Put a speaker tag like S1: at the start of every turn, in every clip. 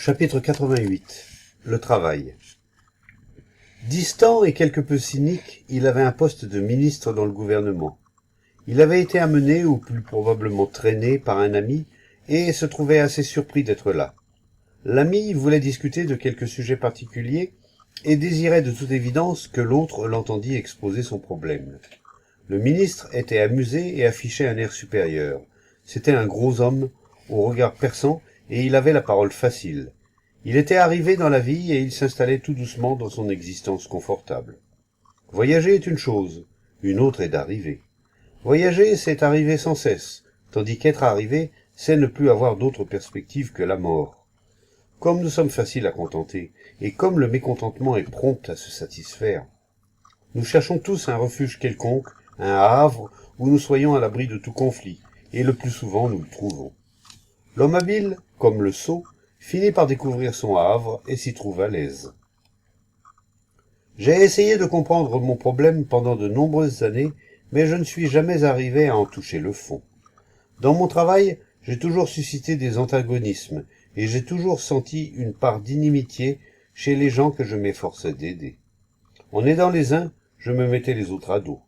S1: Chapitre 88. Le travail. Distant et quelque peu cynique, il avait un poste de ministre dans le gouvernement. Il avait été amené, ou plus probablement traîné, par un ami, et se trouvait assez surpris d'être là. L'ami voulait discuter de quelque sujet particulier, et désirait de toute évidence que l'autre l'entendît exposer son problème. Le ministre était amusé et affichait un air supérieur. C'était un gros homme, au regard perçant, et il avait la parole facile. Il était arrivé dans la vie et il s'installait tout doucement dans son existence confortable. Voyager est une chose, une autre est d'arriver. Voyager, c'est arriver sans cesse, tandis qu'être arrivé, c'est ne plus avoir d'autre perspective que la mort. Comme nous sommes faciles à contenter, et comme le mécontentement est prompt à se satisfaire, nous cherchons tous un refuge quelconque, un havre, où nous soyons à l'abri de tout conflit, et le plus souvent nous le trouvons. L'homme habile, comme le sot, finit par découvrir son havre et s'y trouve à l'aise. J'ai essayé de comprendre mon problème pendant de nombreuses années, mais je ne suis jamais arrivé à en toucher le fond. Dans mon travail, j'ai toujours suscité des antagonismes, et j'ai toujours senti une part d'inimitié chez les gens que je m'efforçais d'aider. En aidant les uns, je me mettais les autres à dos.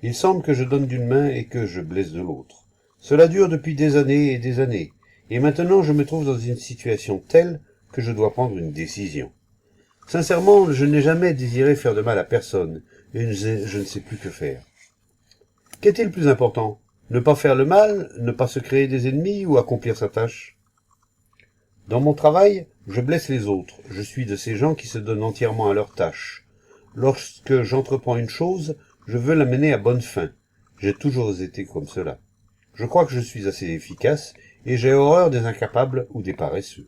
S1: Il semble que je donne d'une main et que je blesse de l'autre. Cela dure depuis des années et des années, et maintenant je me trouve dans une situation telle que je dois prendre une décision. Sincèrement, je n'ai jamais désiré faire de mal à personne, et je ne sais plus que faire. Qu'est-il plus important? Ne pas faire le mal, ne pas se créer des ennemis ou accomplir sa tâche? Dans mon travail, je blesse les autres. Je suis de ces gens qui se donnent entièrement à leur tâche. Lorsque j'entreprends une chose, je veux la mener à bonne fin. J'ai toujours été comme cela. Je crois que je suis assez efficace, et j'ai horreur des incapables ou des paresseux.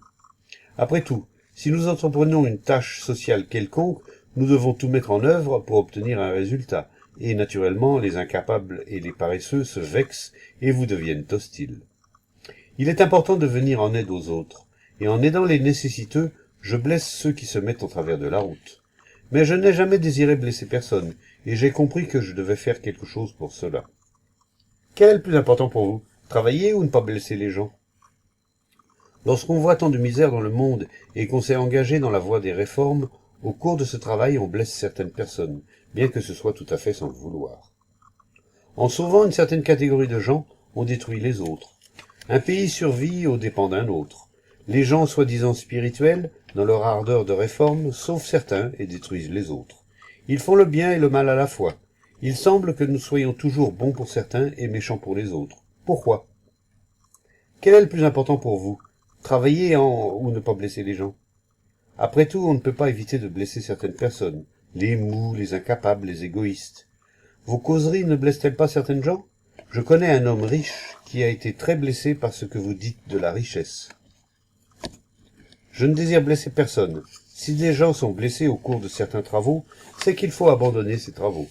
S1: Après tout, si nous entreprenons une tâche sociale quelconque, nous devons tout mettre en œuvre pour obtenir un résultat, et naturellement les incapables et les paresseux se vexent et vous deviennent hostiles. Il est important de venir en aide aux autres, et en aidant les nécessiteux, je blesse ceux qui se mettent en travers de la route. Mais je n'ai jamais désiré blesser personne, et j'ai compris que je devais faire quelque chose pour cela. Quel est le plus important pour vous? Travailler ou ne pas blesser les gens? Lorsqu'on voit tant de misère dans le monde et qu'on s'est engagé dans la voie des réformes, au cours de ce travail on blesse certaines personnes, bien que ce soit tout à fait sans le vouloir. En sauvant une certaine catégorie de gens, on détruit les autres. Un pays survit aux dépens d'un autre. Les gens soi-disant spirituels, dans leur ardeur de réforme, sauvent certains et détruisent les autres. Ils font le bien et le mal à la fois. Il semble que nous soyons toujours bons pour certains et méchants pour les autres. Pourquoi? Quel est le plus important pour vous? Travailler ou ne pas blesser les gens? Après tout, on ne peut pas éviter de blesser certaines personnes. Les mous, les incapables, les égoïstes. Vos causeries ne blessent-elles pas certaines gens? Je connais un homme riche qui a été très blessé par ce que vous dites de la richesse. Je ne désire blesser personne. Si des gens sont blessés au cours de certains travaux, c'est qu'il faut abandonner ces travaux.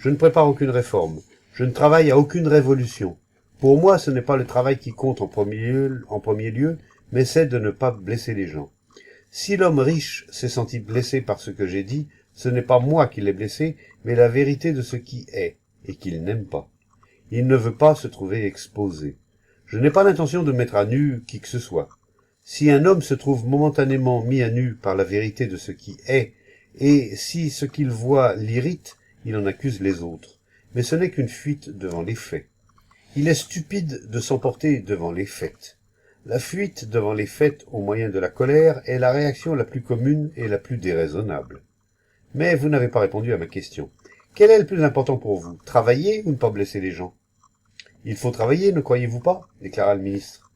S1: Je ne prépare aucune réforme. Je ne travaille à aucune révolution. Pour moi, ce n'est pas le travail qui compte en premier lieu, mais c'est de ne pas blesser les gens. Si l'homme riche s'est senti blessé par ce que j'ai dit, ce n'est pas moi qui l'ai blessé, mais la vérité de ce qui est, et qu'il n'aime pas. Il ne veut pas se trouver exposé. Je n'ai pas l'intention de mettre à nu qui que ce soit. Si un homme se trouve momentanément mis à nu par la vérité de ce qui est, et si ce qu'il voit l'irrite, il en accuse les autres. Mais ce n'est qu'une fuite devant les faits. Il est stupide de s'emporter devant les faits. La fuite devant les faits au moyen de la colère est la réaction la plus commune et la plus déraisonnable. Mais vous n'avez pas répondu à ma question. Quel est le plus important pour vous? Travailler ou ne pas blesser les gens? Il faut travailler, ne croyez-vous pas? Déclara le ministre.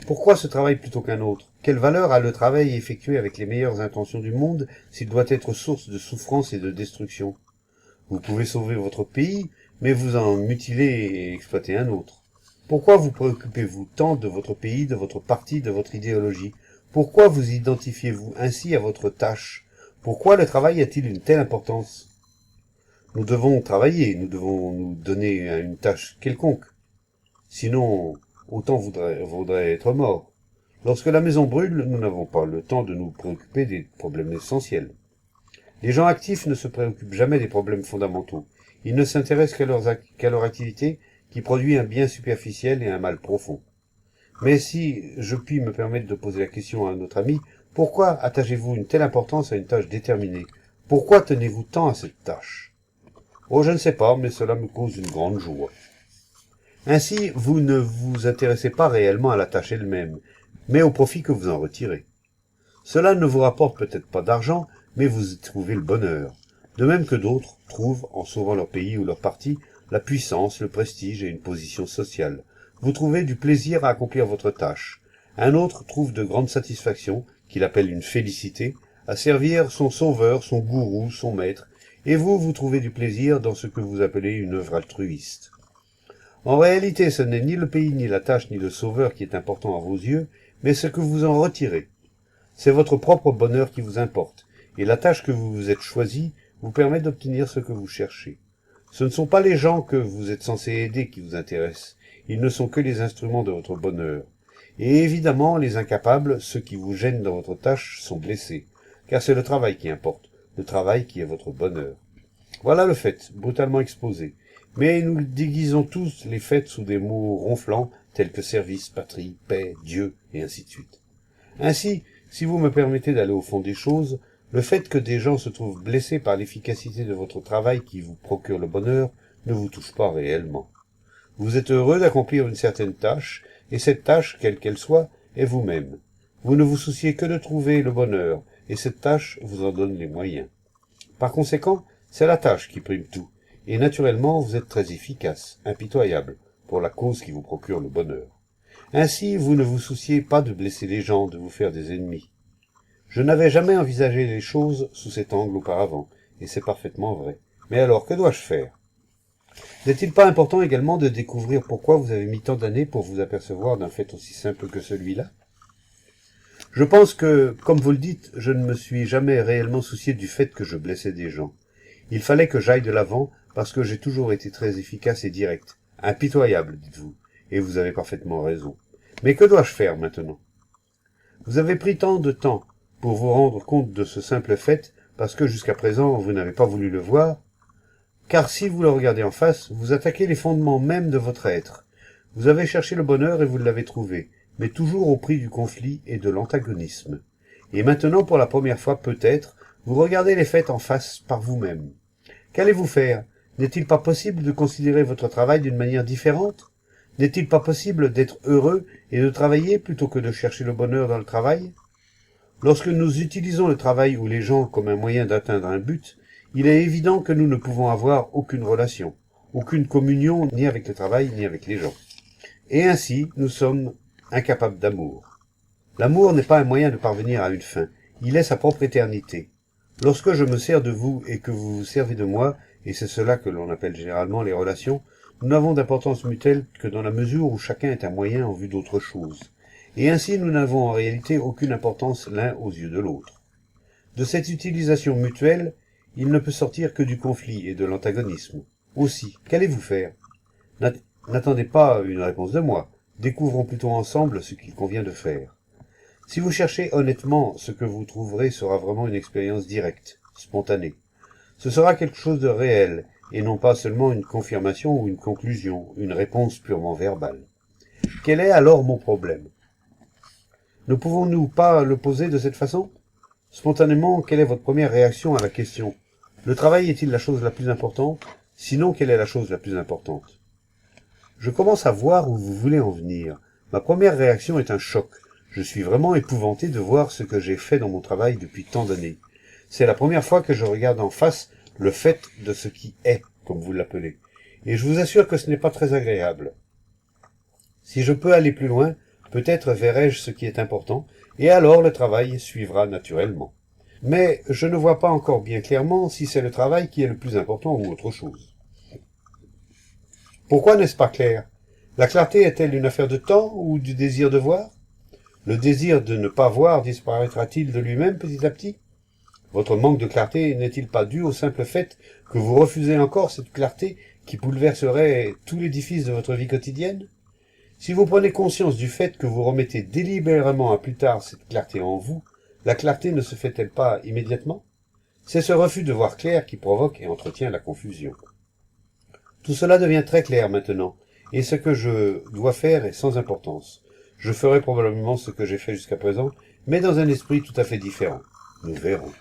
S1: Pourquoi ce travail plutôt qu'un autre? Quelle valeur a le travail effectué avec les meilleures intentions du monde s'il doit être source de souffrance et de destruction? Vous pouvez sauver votre pays, mais vous en mutilez et exploiter un autre. Pourquoi vous préoccupez-vous tant de votre pays, de votre parti, de votre idéologie? Pourquoi vous identifiez-vous ainsi à votre tâche? Pourquoi le travail a-t-il une telle importance? Nous devons travailler, nous devons nous donner à une tâche quelconque. Sinon, autant vaudrait être mort. Lorsque la maison brûle, nous n'avons pas le temps de nous préoccuper des problèmes essentiels. Les gens actifs ne se préoccupent jamais des problèmes fondamentaux. Ils ne s'intéressent qu'à leur activité qui produit un bien superficiel et un mal profond. Mais si je puis me permettre de poser la question à notre ami, Pourquoi attachez-vous une telle importance à une tâche déterminée? Pourquoi tenez-vous tant à cette tâche? Oh, je ne sais pas, mais cela me cause une grande joie. Ainsi, vous ne vous intéressez pas réellement à la tâche elle-même, mais au profit que vous en retirez. Cela ne vous rapporte peut-être pas d'argent, mais vous y trouvez le bonheur. De même que d'autres trouvent, en sauvant leur pays ou leur parti, la puissance, le prestige et une position sociale. Vous trouvez du plaisir à accomplir votre tâche. Un autre trouve de grandes satisfactions, qu'il appelle une félicité, à servir son sauveur, son gourou, son maître, et vous trouvez du plaisir dans ce que vous appelez une œuvre altruiste. En réalité, ce n'est ni le pays, ni la tâche, ni le sauveur qui est important à vos yeux, mais ce que vous en retirez. C'est votre propre bonheur qui vous importe, et la tâche que vous vous êtes choisie vous permet d'obtenir ce que vous cherchez. Ce ne sont pas les gens que vous êtes censés aider qui vous intéressent, ils ne sont que les instruments de votre bonheur. Et évidemment, les incapables, ceux qui vous gênent dans votre tâche, sont blessés, car c'est le travail qui importe, le travail qui est votre bonheur. Voilà le fait, brutalement exposé. Mais nous déguisons tous les faits sous des mots ronflants, tels que service, patrie, paix, Dieu, et ainsi de suite. Ainsi, si vous me permettez d'aller au fond des choses, le fait que des gens se trouvent blessés par l'efficacité de votre travail qui vous procure le bonheur ne vous touche pas réellement. Vous êtes heureux d'accomplir une certaine tâche, et cette tâche, quelle qu'elle soit, est vous-même. Vous ne vous souciez que de trouver le bonheur, et cette tâche vous en donne les moyens. Par conséquent, c'est la tâche qui prime tout, et naturellement vous êtes très efficace, impitoyable, pour la cause qui vous procure le bonheur. Ainsi, vous ne vous souciez pas de blesser les gens, de vous faire des ennemis. Je n'avais jamais envisagé les choses sous cet angle auparavant, et c'est parfaitement vrai. Mais alors, que dois-je faire? N'est-il pas important également de découvrir pourquoi vous avez mis tant d'années pour vous apercevoir d'un fait aussi simple que celui-là? Je pense que, comme vous le dites, je ne me suis jamais réellement soucié du fait que je blessais des gens. Il fallait que j'aille de l'avant, parce que j'ai toujours été très efficace et direct. Impitoyable, dites-vous. Et vous avez parfaitement raison. Mais que dois-je faire maintenant? Vous avez pris tant de temps pour vous rendre compte de ce simple fait, parce que jusqu'à présent vous n'avez pas voulu le voir, car si vous le regardez en face, vous attaquez les fondements mêmes de votre être. Vous avez cherché le bonheur et vous l'avez trouvé, mais toujours au prix du conflit et de l'antagonisme. Et maintenant, pour la première fois peut-être, vous regardez les faits en face par vous-même. Qu'allez-vous faire? N'est-il pas possible de considérer votre travail d'une manière différente? N'est-il pas possible d'être heureux et de travailler plutôt que de chercher le bonheur dans le travail? Lorsque nous utilisons le travail ou les gens comme un moyen d'atteindre un but, il est évident que nous ne pouvons avoir aucune relation, aucune communion ni avec le travail ni avec les gens. Et ainsi, nous sommes incapables d'amour. L'amour n'est pas un moyen de parvenir à une fin, il est sa propre éternité. Lorsque je me sers de vous et que vous vous servez de moi, et c'est cela que l'on appelle généralement les relations, nous n'avons d'importance mutuelle que dans la mesure où chacun est un moyen en vue d'autre chose. Et ainsi nous n'avons en réalité aucune importance l'un aux yeux de l'autre. De cette utilisation mutuelle, il ne peut sortir que du conflit et de l'antagonisme. Aussi, qu'allez-vous faire? N'attendez pas une réponse de moi, découvrons plutôt ensemble ce qu'il convient de faire. Si vous cherchez honnêtement, ce que vous trouverez sera vraiment une expérience directe, spontanée. Ce sera quelque chose de réel, et non pas seulement une confirmation ou une conclusion, une réponse purement verbale. Quel est alors mon problème? Ne pouvons-nous pas le poser de cette façon? Spontanément, quelle est votre première réaction à la question? Le travail est-il la chose la plus importante? Sinon, quelle est la chose la plus importante? Je commence à voir où vous voulez en venir. Ma première réaction est un choc. Je suis vraiment épouvanté de voir ce que j'ai fait dans mon travail depuis tant d'années. C'est la première fois que je regarde en face le fait de ce qui est, comme vous l'appelez. Et je vous assure que ce n'est pas très agréable. Si je peux aller plus loin, peut-être verrai-je ce qui est important, et alors le travail suivra naturellement. Mais je ne vois pas encore bien clairement si c'est le travail qui est le plus important ou autre chose. Pourquoi n'est-ce pas clair? La clarté est-elle une affaire de temps ou du désir de voir? Le désir de ne pas voir disparaîtra-t-il de lui-même petit à petit? Votre manque de clarté n'est-il pas dû au simple fait que vous refusez encore cette clarté qui bouleverserait tout l'édifice de votre vie quotidienne? Si vous prenez conscience du fait que vous remettez délibérément à plus tard cette clarté en vous, la clarté ne se fait-elle pas immédiatement? C'est ce refus de voir clair qui provoque et entretient la confusion. Tout cela devient très clair maintenant, et ce que je dois faire est sans importance. Je ferai probablement ce que j'ai fait jusqu'à présent, mais dans un esprit tout à fait différent. Nous verrons.